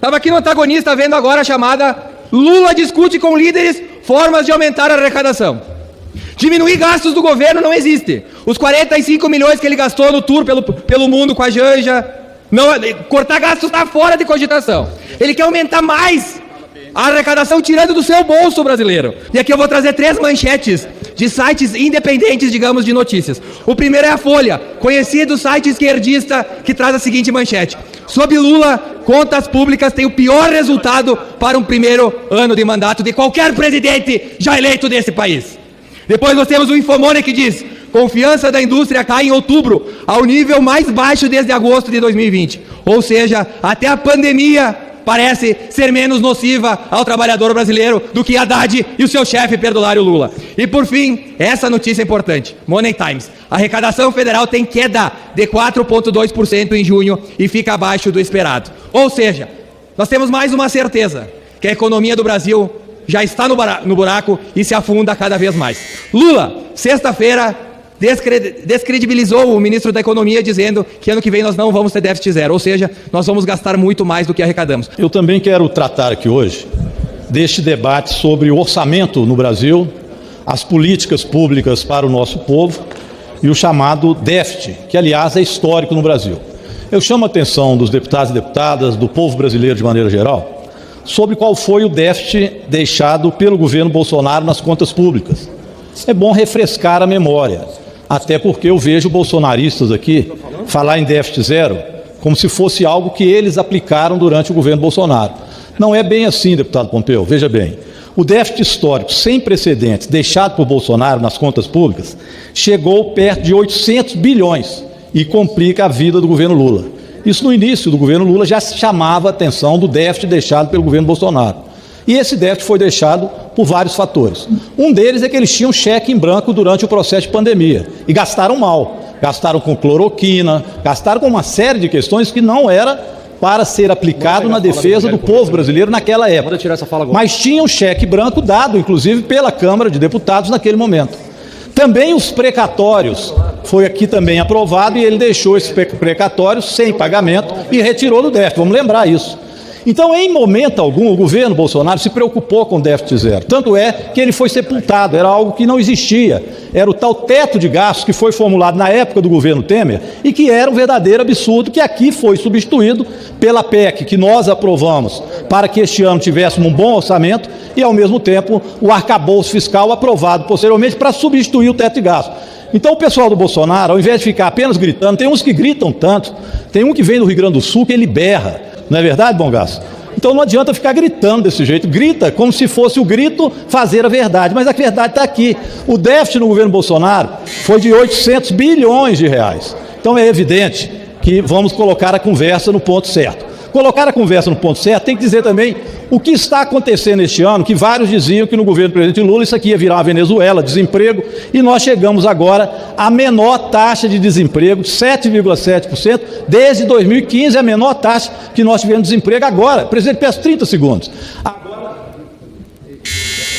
Estava aqui no Antagonista vendo agora a chamada Lula discute com líderes formas de aumentar a arrecadação. Diminuir gastos do governo não existe. Os 45 milhões que ele gastou no tour pelo mundo com a Janja, não, cortar gastos está fora de cogitação. Ele quer aumentar mais a arrecadação tirando do seu bolso brasileiro. E aqui eu vou trazer 3 manchetes de sites independentes, digamos, de notícias. O primeiro é a Folha, conhecido site esquerdista, que traz a seguinte manchete: sob Lula, contas públicas têm o pior resultado para um primeiro ano de mandato de qualquer presidente já eleito desse país. Depois nós temos o Infomoney que diz: confiança da indústria cai em outubro ao nível mais baixo desde agosto de 2020. Ou seja, até a pandemia parece ser menos nociva ao trabalhador brasileiro do que Haddad e o seu chefe perdulário Lula. E por fim, essa notícia é importante. Money Times. A arrecadação federal tem queda de 4,2% em junho e fica abaixo do esperado. Ou seja, nós temos mais uma certeza, que a economia do Brasil já está no buraco e se afunda cada vez mais. Lula, sexta-feira, descredibilizou o ministro da Economia dizendo que ano que vem nós não vamos ter déficit zero, ou seja, nós vamos gastar muito mais do que arrecadamos. Eu também quero tratar aqui hoje deste debate sobre o orçamento no Brasil, as políticas públicas para o nosso povo e o chamado déficit, que aliás é histórico no Brasil. Eu chamo a atenção dos deputados e deputadas, do povo brasileiro de maneira geral, sobre qual foi o déficit deixado pelo governo Bolsonaro nas contas públicas. É bom refrescar a memória, até porque eu vejo bolsonaristas aqui falar em déficit zero como se fosse algo que eles aplicaram durante o governo Bolsonaro. Não é bem assim, deputado Pompeu, veja bem. O déficit histórico sem precedentes deixado por Bolsonaro nas contas públicas chegou perto de 800 bilhões e complica a vida do governo Lula. Isso no início do governo Lula já se chamava a atenção do déficit deixado pelo governo Bolsonaro. E esse déficit foi deixado por vários fatores. Um deles é que eles tinham cheque em branco durante o processo de pandemia e gastaram mal. Gastaram com cloroquina, gastaram com uma série de questões que não era para ser aplicado na defesa do povo brasileiro naquela época. Mas tinham cheque branco dado, inclusive, pela Câmara de Deputados naquele momento. Também os precatórios, foi aqui também aprovado e ele deixou esses precatórios sem pagamento e retirou do déficit. Vamos lembrar isso. Então, em momento algum, o governo Bolsonaro se preocupou com o déficit zero. Tanto é que ele foi sepultado, era algo que não existia. Era o tal teto de gastos que foi formulado na época do governo Temer e que era um verdadeiro absurdo, que aqui foi substituído pela PEC, que nós aprovamos para que este ano tivéssemos um bom orçamento e, ao mesmo tempo, o arcabouço fiscal aprovado posteriormente para substituir o teto de gastos. Então o pessoal do Bolsonaro, ao invés de ficar apenas gritando, tem uns que gritam tanto, tem um que vem do Rio Grande do Sul que ele berra. Não é verdade, bom gasto? Então não adianta ficar gritando desse jeito. Grita como se fosse o grito fazer a verdade. Mas a verdade está aqui. O déficit no governo Bolsonaro foi de 800 bilhões de reais. Então é evidente que vamos colocar a conversa no ponto certo. Colocar a conversa no ponto certo tem que dizer também o que está acontecendo este ano, que vários diziam que no governo do presidente Lula isso aqui ia virar uma Venezuela, desemprego, e nós chegamos agora à menor taxa de desemprego, 7,7%, desde 2015, a menor taxa que nós tivemos de desemprego agora. Presidente, peço 30 segundos.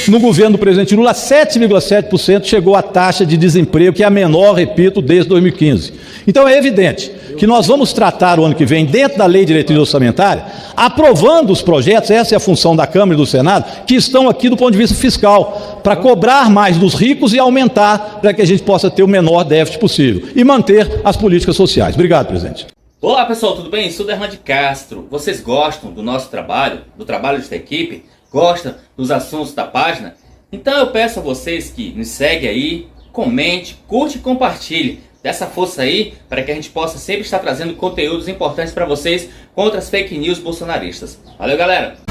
No governo do presidente Lula, 7,7% chegou a taxa de desemprego, que é a menor, repito, desde 2015. Então é evidente que nós vamos tratar o ano que vem, dentro da Lei de Diretriz Orçamentária, aprovando os projetos, essa é a função da Câmara e do Senado, que estão aqui do ponto de vista fiscal, para cobrar mais dos ricos e aumentar para que a gente possa ter o menor déficit possível e manter as políticas sociais. Obrigado, presidente. Olá pessoal, tudo bem? Sou Derlan de Castro. Vocês gostam do nosso trabalho, do trabalho desta equipe? Gostam dos assuntos da página? Então eu peço a vocês que nos seguem aí, comente, curte e compartilhe. Dê essa força aí para que a gente possa sempre estar trazendo conteúdos importantes para vocês contra as fake news bolsonaristas. Valeu, galera!